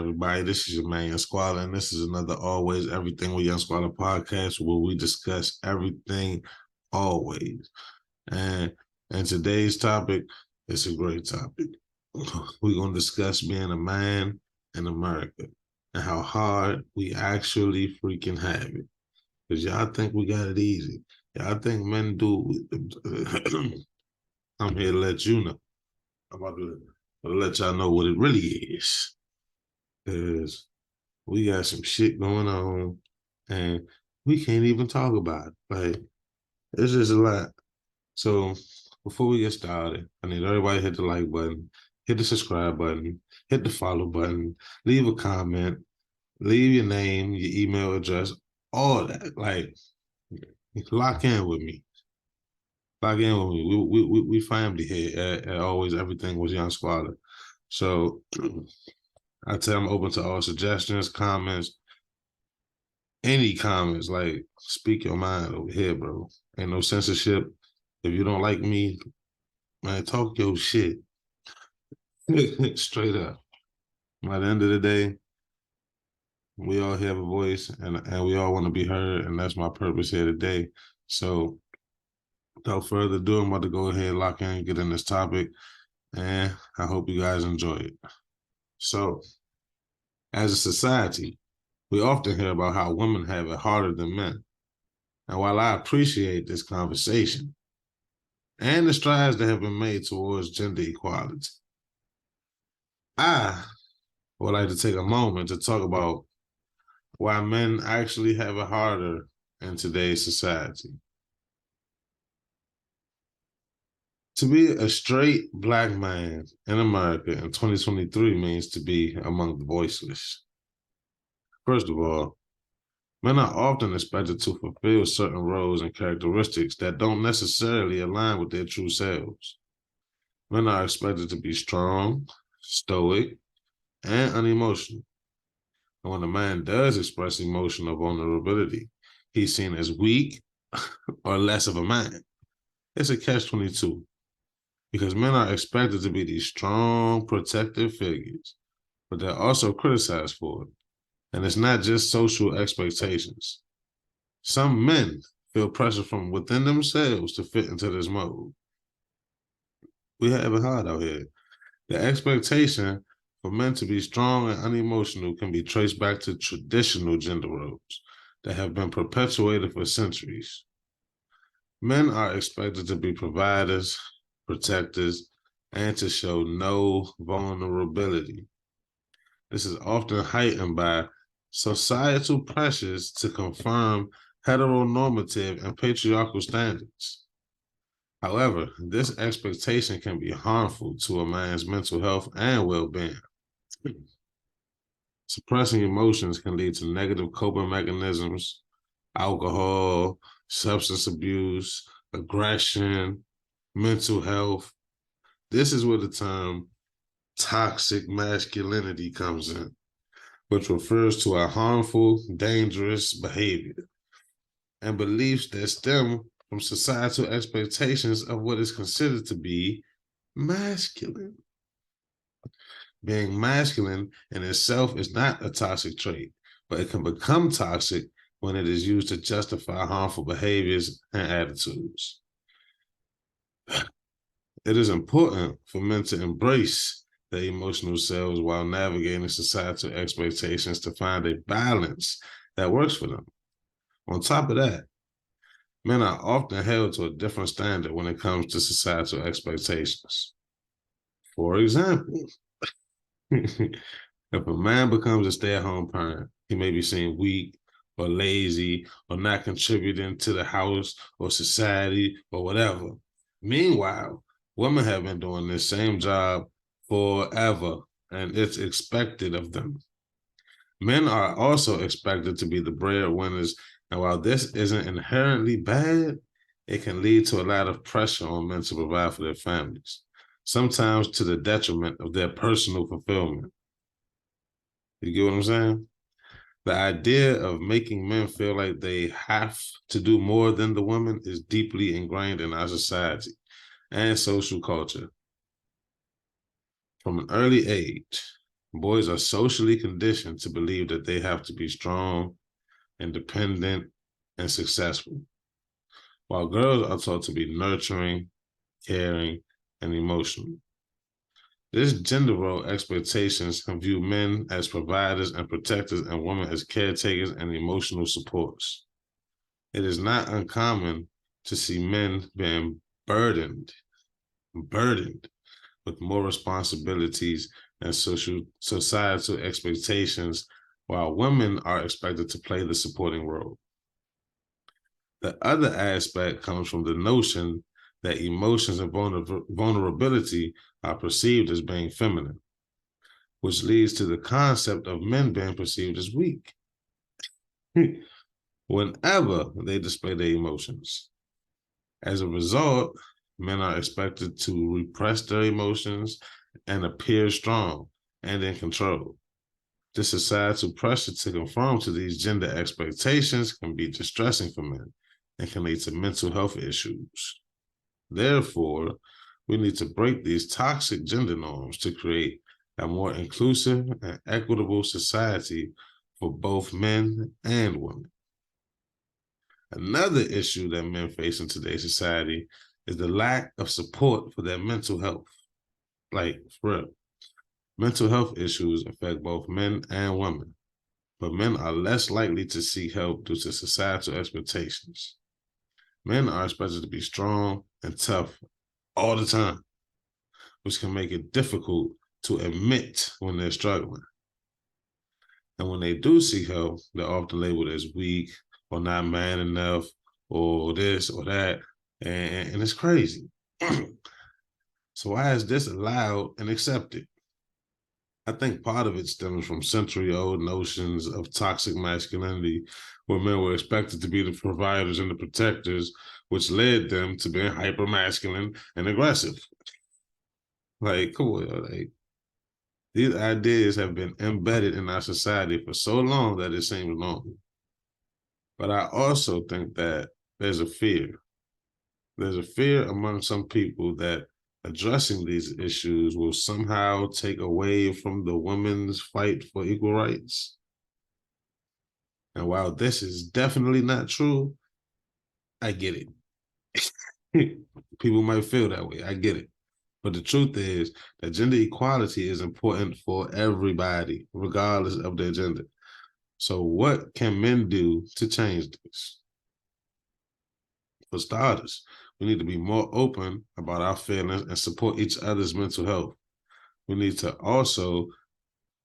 everybody? This is your man, Young Squalor, and this is another Always Everything with Young Squalor podcast where we discuss everything always. And today's topic is a great topic. We're going to discuss being a man in America and how hard we actually freaking have it. Because y'all think we got it easy. Y'all think men do. I'm here to let you know. I'm about to let y'all know what it really is. Because we got some shit going on and we can't even talk about it. Like, it's just a lot. So before we get started, I need everybody to hit the like button, hit the subscribe button, hit the follow button, leave a comment, leave your name, your email address, all that. Like, lock in with me. Lock in with me. We family here at Always Everything with Young Squalor. So I tell them open to all suggestions, comments, any comments. Like, speak your mind over here, bro. Ain't no censorship. If you don't like me, man, talk your shit. Straight up. By the end of the day, we all have a voice and we all want to be heard, and that's my purpose here today. So without further ado, I'm about to go ahead, lock in, get in this topic, and I hope you guys enjoy it. So, as a society, we often hear about how women have it harder than men. And while I appreciate this conversation and the strides that have been made towards gender equality, I would like to take a moment to talk about why men actually have it harder in today's society. To be a straight Black man in America in 2023 means to be among the voiceless. First of all, men are often expected to fulfill certain roles and characteristics that don't necessarily align with their true selves. Men are expected to be strong, stoic, and unemotional. And when a man does express emotional vulnerability, he's seen as weak or less of a man. It's a catch-22 because men are expected to be these strong, protective figures, but they're also criticized for it. And it's not just social expectations. Some men feel pressure from within themselves to fit into this mold. We have it hard out here. The expectation for men to be strong and unemotional can be traced back to traditional gender roles that have been perpetuated for centuries. Men are expected to be providers, protectors, and to show no vulnerability. This is often heightened by societal pressures to confirm heteronormative and patriarchal standards. However, this expectation can be harmful to a man's mental health and well-being. Suppressing emotions can lead to negative coping mechanisms, alcohol, substance abuse, aggression, mental health. This is where the term toxic masculinity comes in, which refers to a harmful, dangerous behavior and beliefs that stem from societal expectations of what is considered to be masculine. Being masculine in itself is not a toxic trait, but it can become toxic when it is used to justify harmful behaviors and attitudes. It is important for men to embrace their emotional selves while navigating societal expectations to find a balance that works for them. On top of that, men are often held to a different standard when it comes to societal expectations. For example, if a man becomes a stay-at-home parent, he may be seen weak or lazy or not contributing to the house or society or whatever. Meanwhile, women have been doing this same job forever, and it's expected of them. Men are also expected to be the breadwinners, and while this isn't inherently bad, it can lead to a lot of pressure on men to provide for their families, sometimes to the detriment of their personal fulfillment. You get what I'm saying? The idea of making men feel like they have to do more than the women is deeply ingrained in our society and social culture. From an early age, Boys are socially conditioned to believe that they have to be strong, independent, and successful, while girls are taught to be nurturing, caring, and emotional. This gender role expectations can view men as providers and protectors and women as caretakers and emotional supports. It is not uncommon to see men being burdened with more responsibilities and societal expectations, while women are expected to play the supporting role. The other aspect comes from the notion that emotions and vulnerability are perceived as being feminine, which leads to the concept of men being perceived as weak whenever they display their emotions. As a result, men are expected to repress their emotions and appear strong and in control. The societal pressure to conform to these gender expectations can be distressing for men and can lead to mental health issues. Therefore, we need to break these toxic gender norms to create a more inclusive and equitable society for both men and women. Another issue that men face in today's society is the lack of support for their mental health. Like, for real, mental health issues affect both men and women, but men are less likely to seek help due to societal expectations. Men are expected to be strong and tough all the time, which can make it difficult to admit when they're struggling. And when they do seek help, they're often labeled as weak or not man enough or this or that. And it's crazy. So why is this allowed and accepted? I think part of it stems from century-old notions of toxic masculinity, where men were expected to be the providers and the protectors, which led them to being hyper-masculine and aggressive. Like, come on, like, these ideas have been embedded in our society for so long that it seems normal. But I also think that there's a fear. There's a fear among some people that addressing these issues will somehow take away from the women's fight for equal rights. And while this is definitely not true, I get it. People might feel that way. I get it. But the truth is that gender equality is important for everybody, regardless of their gender. So what can men do to change this? For starters, we need to be more open about our feelings and support each other's mental health. We need to also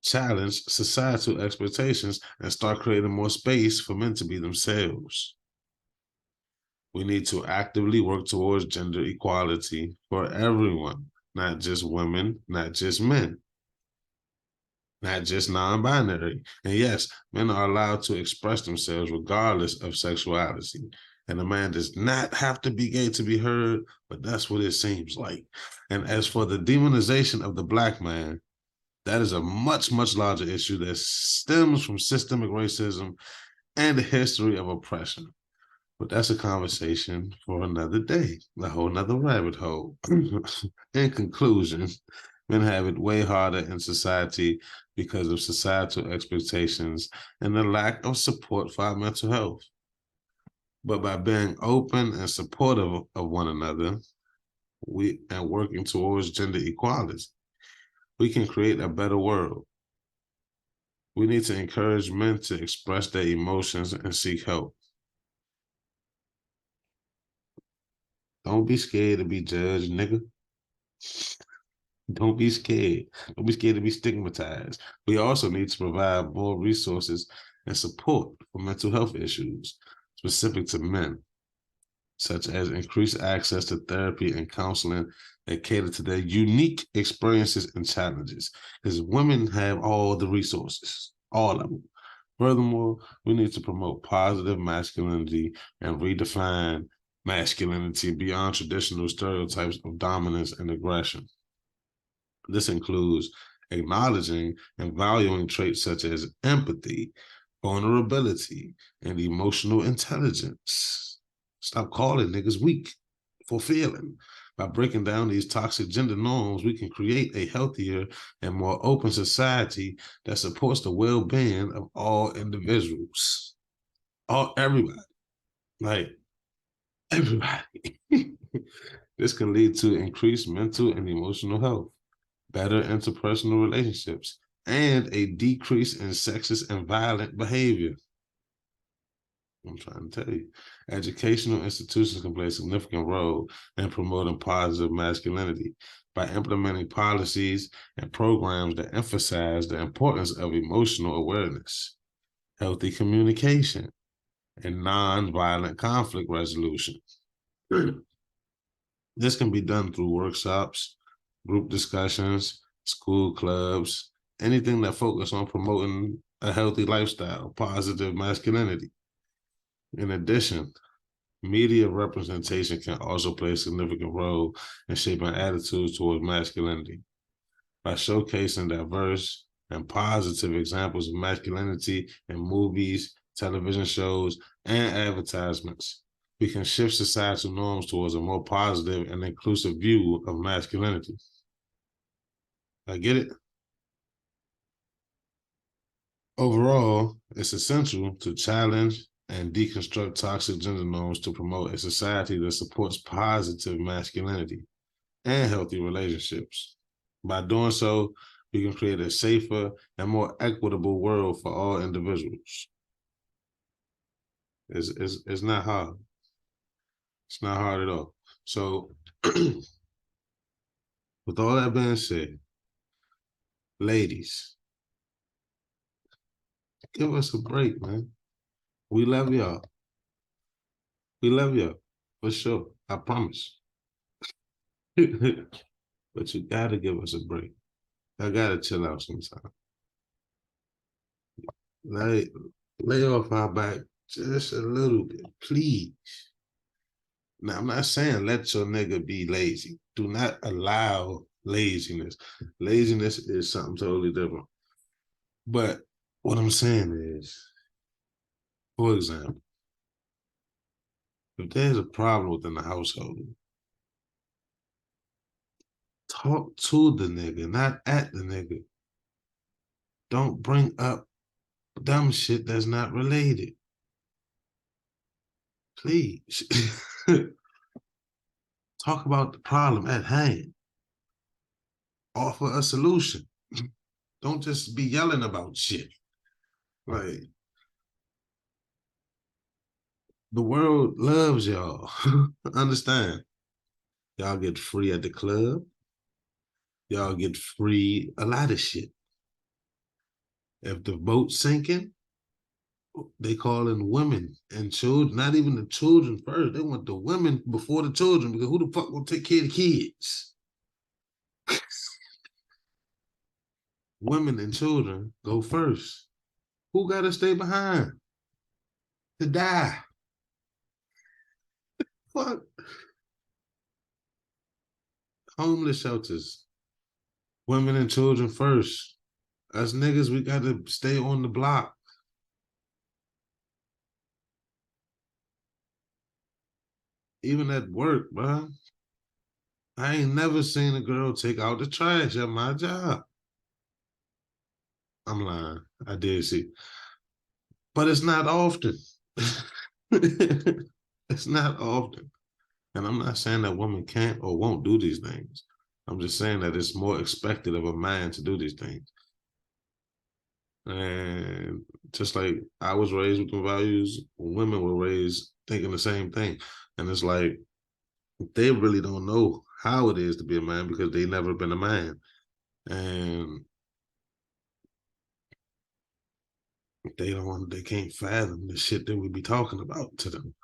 challenge societal expectations and start creating more space for men to be themselves. We need to actively work towards gender equality for everyone, not just women, not just men, not just non-binary. And yes, men are allowed to express themselves regardless of sexuality. And a man does not have to be gay to be heard, but that's what it seems like. And as for the demonization of the Black man, that is a much, much larger issue that stems from systemic racism and the history of oppression. But that's a conversation for another day, a whole nother rabbit hole. In conclusion, men have it way harder in society because of societal expectations and the lack of support for our mental health. But by being open and supportive of one another, and working towards gender equality, we can create a better world. We need to encourage men to express their emotions and seek help. Don't be scared to be judged, nigga. Don't be scared. Don't be scared to be stigmatized. We also need to provide more resources and support for mental health issues specific to men, such as increased access to therapy and counseling that cater to their unique experiences and challenges. Because women have all the resources, all of them. Furthermore, we need to promote positive masculinity and redefine masculinity beyond traditional stereotypes of dominance and aggression. This includes acknowledging and valuing traits such as empathy, vulnerability, and emotional intelligence. Stop calling niggas weak for feeling. By breaking down these toxic gender norms, we can create a healthier and more open society that supports the well-being of all individuals. Everybody. Like everybody. This can lead to increased mental and emotional health, better interpersonal relationships, and a decrease in sexist and violent behavior. I'm trying to tell you. Educational institutions can play a significant role in promoting positive masculinity by implementing policies and programs that emphasize the importance of emotional awareness, healthy communication, and nonviolent conflict resolution. This can be done through workshops, group discussions, school clubs, anything that focus on promoting a healthy lifestyle, positive masculinity. In addition, media representation can also play a significant role in shaping attitudes towards masculinity by showcasing diverse and positive examples of masculinity in movies, television shows, and advertisements. We can shift societal norms towards a more positive and inclusive view of masculinity. I get it. Overall, it's essential to challenge and deconstruct toxic gender norms to promote a society that supports positive masculinity and healthy relationships. By doing so, we can create a safer and more equitable world for all individuals. It's not hard. It's not hard at all. So, with all that being said, ladies, give us a break, man. We love y'all. We love y'all for sure. I promise. But you gotta give us a break. I gotta chill out sometime. Lay, lay off our back just a little bit, please. Now, I'm not saying let your nigga be lazy. Do not allow laziness. Laziness is something totally different. But what I'm saying is, for example, if there's a problem within the household, talk to the nigga, not at the nigga. Don't bring up dumb shit that's not related. Please. Talk about the problem at hand. Offer a solution. Don't just be yelling about shit. Like, the world loves y'all. Understand? Y'all get free at the club. Y'all get free a lot of shit. If the boat's sinking, they call in women and children, not even the children first. They want the women before the children because who the fuck will take care of the kids? Women and children go first. Who got to stay behind? To die. Fuck. Homeless shelters. Women and children first. Us niggas, we got to stay on the block. Even at work, bro. I ain't never seen a girl take out the trash at my job. I'm lying. I did see. But it's not often. It's not often. And I'm not saying that women can't or won't do these things. I'm just saying that it's more expected of a man to do these things. And just like I was raised with the values, women were raised thinking the same thing. And it's like, they really don't know how it is to be a man because they never been a man. And they can't fathom the shit that we be talking about to them.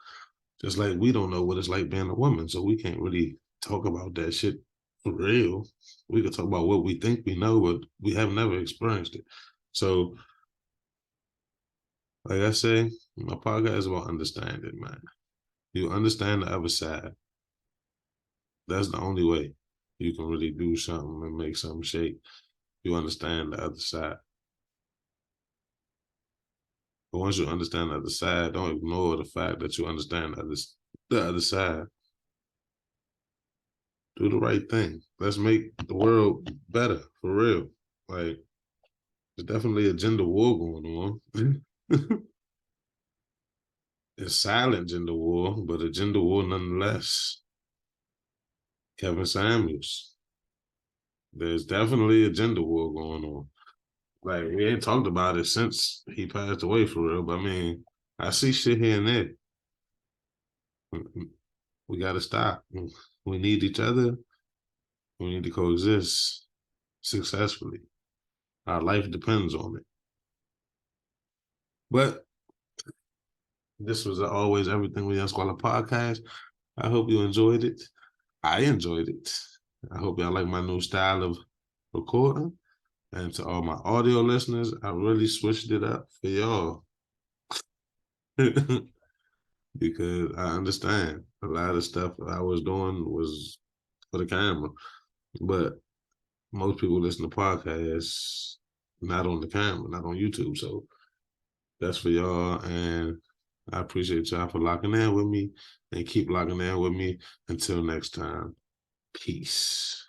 Just like we don't know what it's like being a woman, so we can't really talk about that shit for real. We could talk about what we think we know, but we have never experienced it. So, like I say, my podcast is about understanding, man. You understand the other side. That's the only way you can really do something and make something shake. You understand the other side. But once you understand the other side, don't ignore the fact that you understand the other side. Do the right thing. Let's make the world better for real. Like, there's definitely a gender war going on. It's silent gender war, but a gender war nonetheless. Kevin Samuels. There's definitely a gender war going on. Like, we ain't talked about it since he passed away for real, but I mean, I see shit here and there. We gotta stop. We need each other. We need to coexist successfully. Our life depends on it. But this was always Everything We Unsqualor podcast. I hope you enjoyed it. I enjoyed it. I hope y'all like my new style of recording. And to all my audio listeners, I really switched it up for y'all. Because I understand a lot of stuff I was doing was for the camera. But most people listen to podcasts not on the camera, not on YouTube. So that's for y'all. And I appreciate y'all for locking in with me and keep locking in with me. Until next time, peace.